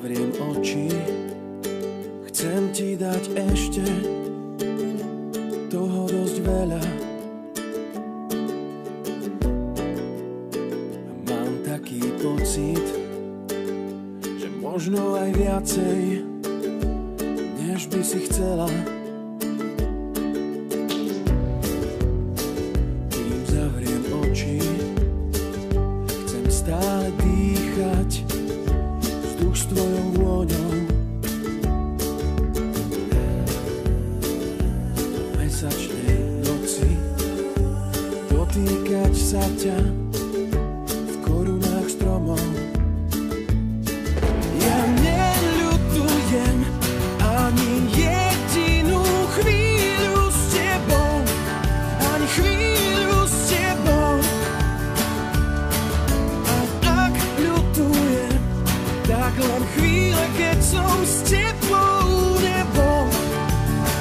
zavriem oči, chcem ti dať ešte toho dosť veľa. A mám taký pocit, že možno aj viacej, než by si chcela. Kým zavriem oči, chcem stále dýchať vzduch s tvojou vôňou. Mesačnej noci dotýkať sa ťa v korunách stromov. Ja neľutujem ani jedinú chvíľu s tebou, ani chvíľu s tebou. A ak ľutujem, tak len chvíle, keď som s tebou nebol,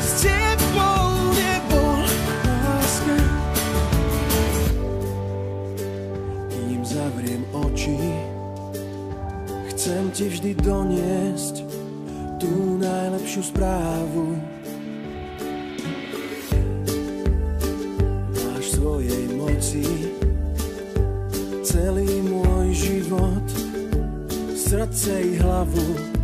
s tebou nebol, láska. Kým zavriem oči, chcem ti vždy doniesť tú najlepšiu správu. Máš v svojej moci celý môj život, srdce i hlavu.